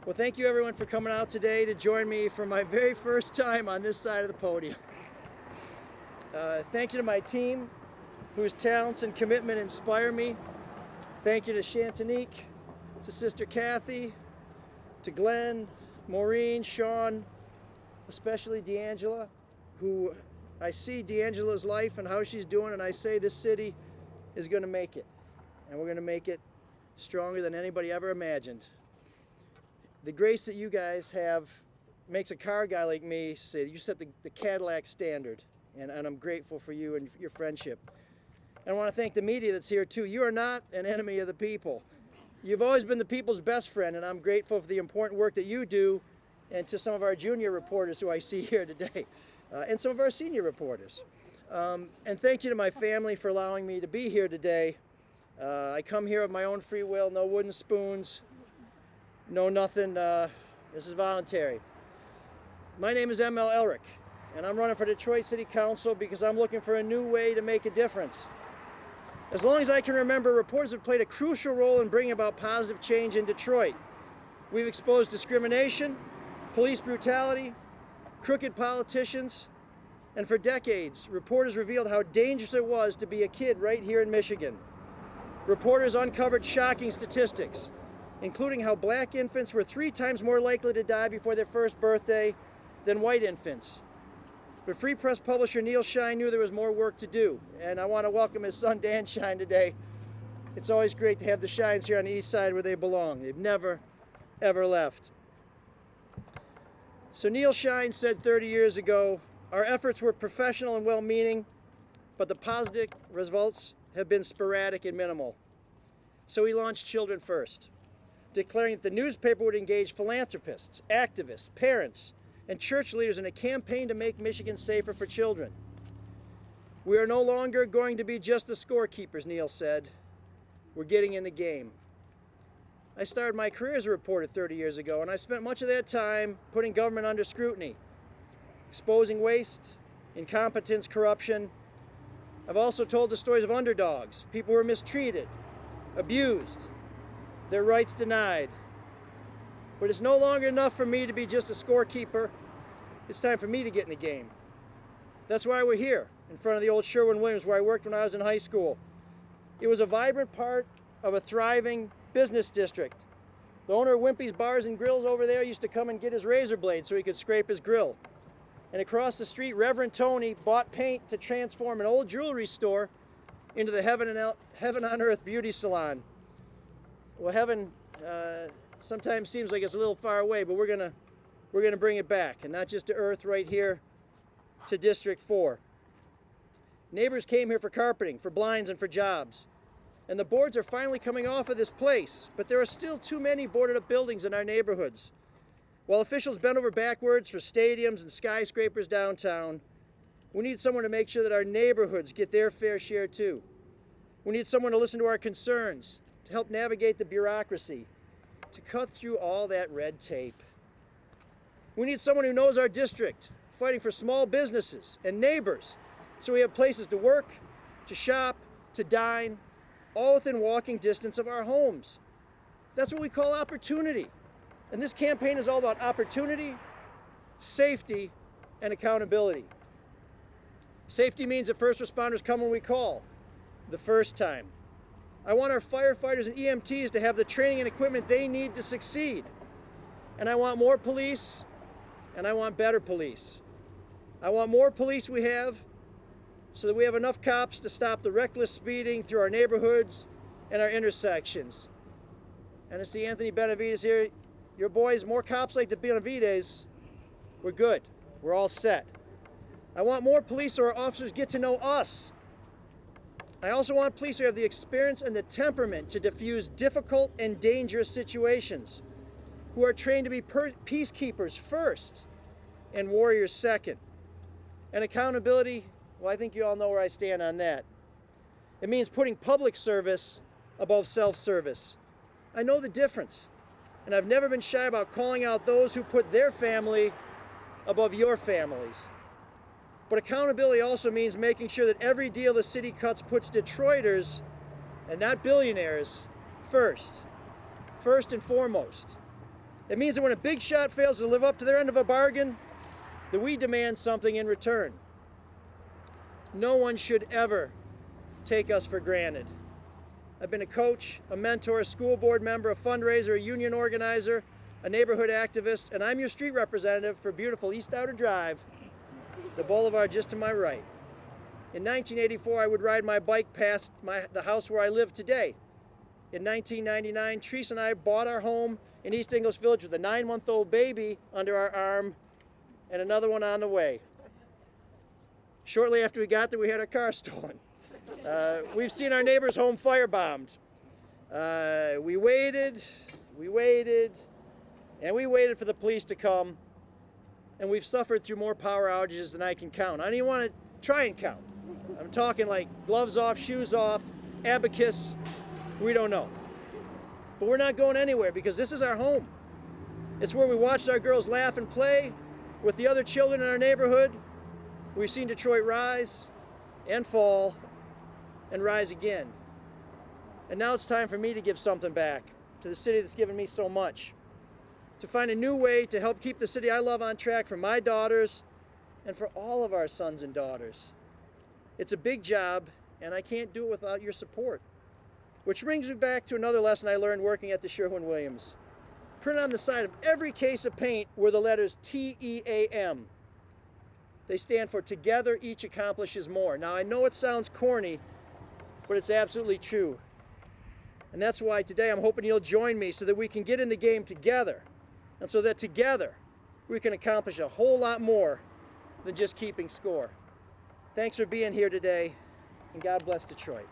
Well, thank you everyone for coming out today to join me for my very first time on this side of the podium. Thank you to my team, whose talents and commitment inspire me. Thank you to Chantanique, to Sister Kathy, to Glenn, Maureen, Sean, especially D'Angela, who I see D'Angela's life and how she's doing, and I say this city is going to make it. And we're going to make it stronger than anybody ever imagined. The grace that you guys have makes a car guy like me say, you set the Cadillac standard, and I'm grateful for you and your friendship. And I want to thank the media that's here too. You are not an enemy of the people. You've always been the people's best friend, and I'm grateful for the important work that you do, and to some of our junior reporters who I see here today, and some of our senior reporters. And thank you to my family for allowing me to be here today. I come here of my own free will, no wooden spoons, no nothing. This is voluntary. My name is ML Elrick, and I'm running for Detroit City Council because I'm looking for a new way to make a difference. As long as I can remember, reporters have played a crucial role in bringing about positive change in Detroit. We've exposed discrimination, police brutality, crooked politicians, and for decades, reporters revealed how dangerous it was to be a kid right here in Michigan. Reporters uncovered shocking statistics, including how black infants were 3 times more likely to die before their first birthday than white infants. But Free Press publisher Neil Shine knew there was more work to do, and I want to welcome his son Dan Shine today. It's always great to have the Shines here on the east side where they belong. They've never, ever left. So Neil Shine said 30 years ago, our efforts were professional and well-meaning, but the positive results have been sporadic and minimal. So he launched Children First, declaring that the newspaper would engage philanthropists, activists, parents, and church leaders in a campaign to make Michigan safer for children. We are no longer going to be just the scorekeepers, Neil said. We're getting in the game. I started my career as a reporter 30 years ago, and I spent much of that time putting government under scrutiny, exposing waste, incompetence, corruption. I've also told the stories of underdogs, people who were mistreated, abused, their rights denied. But it's no longer enough for me to be just a scorekeeper. It's time for me to get in the game. That's why we're here, in front of the old Sherwin Williams where I worked when I was in high school. It was a vibrant part of a thriving business district. The owner of Wimpy's Bars and Grills over there used to come and get his razor blade so he could scrape his grill. And across the street, Reverend Tony bought paint to transform an old jewelry store into the Heaven on Earth beauty salon. Well, heaven sometimes seems like it's a little far away, but we're gonna bring it back, and not just to Earth, right here to District 4. Neighbors came here for carpeting, for blinds, and for jobs. And the boards are finally coming off of this place, but there are still too many boarded up buildings in our neighborhoods. While officials bend over backwards for stadiums and skyscrapers downtown, we need someone to make sure that our neighborhoods get their fair share too. We need someone to listen to our concerns, to help navigate the bureaucracy, to cut through all that red tape. We need someone who knows our district, fighting for small businesses and neighbors, so we have places to work, to shop, to dine, all within walking distance of our homes. That's what we call opportunity. And this campaign is all about opportunity, safety, and accountability. Safety means that first responders come when we call, the first time. I want our firefighters and EMTs to have the training and equipment they need to succeed. And I want more police, and I want better police. I want more police we have so that we have enough cops to stop the reckless speeding through our neighborhoods and our intersections. And I see Anthony Benavides here. Your boys, more cops like the Benavides. We're good. We're all set. I want more police so our officers get to know us. I also want police who have the experience and the temperament to diffuse difficult and dangerous situations, who are trained to be peacekeepers first and warriors second. And accountability, well, I think you all know where I stand on that. It means putting public service above self-service. I know the difference, and I've never been shy about calling out those who put their family above your families. But accountability also means making sure that every deal the city cuts puts Detroiters, and not billionaires, first and foremost. It means that when a big shot fails to live up to their end of a bargain, that we demand something in return. No one should ever take us for granted. I've been a coach, a mentor, a school board member, a fundraiser, a union organizer, a neighborhood activist, and I'm your street representative for beautiful East Outer Drive, the boulevard just to my right. In 1984, I would ride my bike past the house where I live today. In 1999, Teresa and I bought our home in East English Village with a 9-month-old baby under our arm and another one on the way. Shortly after we got there, we had our car stolen. We've seen our neighbor's home firebombed. We waited, and we waited for the police to come, and we've suffered through more power outages than I can count. I don't even want to try and count. I'm talking like gloves off, shoes off, abacus, we don't know. But we're not going anywhere because this is our home. It's where we watched our girls laugh and play with the other children in our neighborhood. We've seen Detroit rise and fall and rise again. And now it's time for me to give something back to the city that's given me so much. To find a new way to help keep the city I love on track for my daughters and for all of our sons and daughters. It's a big job, and I can't do it without your support. Which brings me back to another lesson I learned working at the Sherwin Williams. Printed on the side of every case of paint were the letters TEAM. They stand for Together Each Accomplishes More. Now I know it sounds corny, but it's absolutely true. And that's why today I'm hoping you'll join me so that we can get in the game together. And so that together we can accomplish a whole lot more than just keeping score. Thanks for being here today, and God bless Detroit.